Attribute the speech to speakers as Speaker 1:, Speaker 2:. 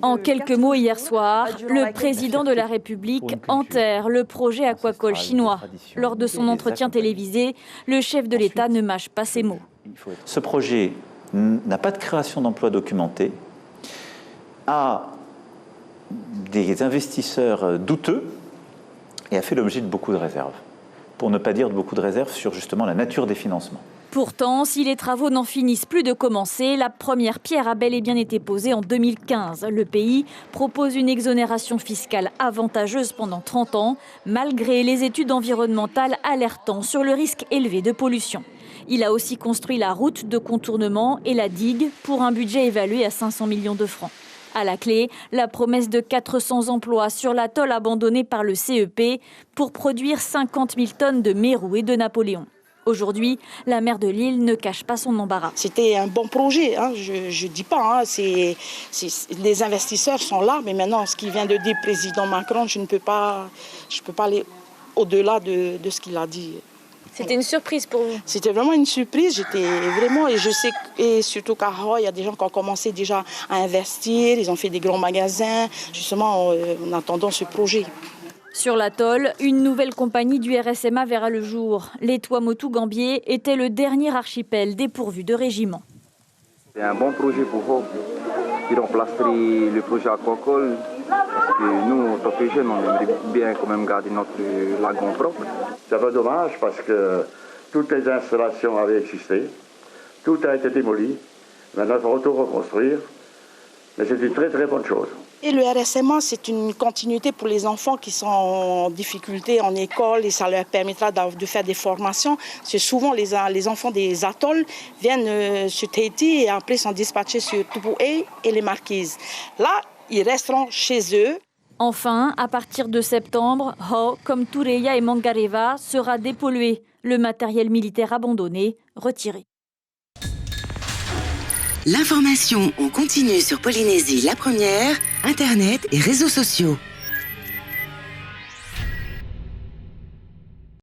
Speaker 1: En quelques mots, hier soir, le président de la République enterre le projet aquacole chinois. Lors de son entretien télévisé, le chef de l'État ne mâche pas ses mots.
Speaker 2: Ce projet n'a pas de création d'emplois documentée, a des investisseurs douteux et a fait l'objet de beaucoup de réserves. Pour ne pas dire de beaucoup de réserves sur justement la nature des financements.
Speaker 1: Pourtant, si les travaux n'en finissent plus de commencer, la première pierre a bel et bien été posée en 2015. Le pays propose une exonération fiscale avantageuse pendant 30 ans, malgré les études environnementales alertant sur le risque élevé de pollution. Il a aussi construit la route de contournement et la digue pour un budget évalué à 500 millions de francs. À la clé, la promesse de 400 emplois sur l'atoll abandonné par le CEP pour produire 50 000 tonnes de mérou et de Napoléon. Aujourd'hui, la maire de Lille ne cache pas son embarras.
Speaker 3: C'était un bon projet, hein, je ne dis pas. Les investisseurs sont là, mais maintenant, ce qui vient de dire le président Macron, je ne peux pas aller au-delà de ce qu'il a dit.
Speaker 1: C'était une surprise pour vous?
Speaker 3: C'était vraiment une surprise. J'étais vraiment, et je sais, et surtout qu'à Roy, il y a des gens qui ont commencé déjà à investir, ils ont fait des grands magasins, justement en attendant ce projet.
Speaker 1: Sur l'atoll, une nouvelle compagnie du RSMA verra le jour. Les Tuamotu Gambier était le dernier archipel dépourvu de régiment.
Speaker 4: C'est un bon projet pour eux. Ils remplacerait le projet aquacole. Parce que nous, en tant que jeunes, on aimerait bien quand même garder notre lagon propre.
Speaker 5: C'est un peu dommage parce que toutes les installations avaient existé. Tout a été démoli. Maintenant, il faut tout reconstruire. Mais c'est une très très bonne chose.
Speaker 3: Et le RSMA, c'est une continuité pour les enfants qui sont en difficulté en école et ça leur permettra de faire des formations. C'est souvent les enfants des atolls viennent sur Tahiti et après sont dispatchés sur Tupuai et les Marquises. Là, ils resteront chez eux.
Speaker 1: Enfin, à partir de septembre, Ho, comme Tureia et Mangareva, sera dépollué. Le matériel militaire abandonné, retiré.
Speaker 6: L'information en continu sur Polynésie la première, Internet et réseaux sociaux.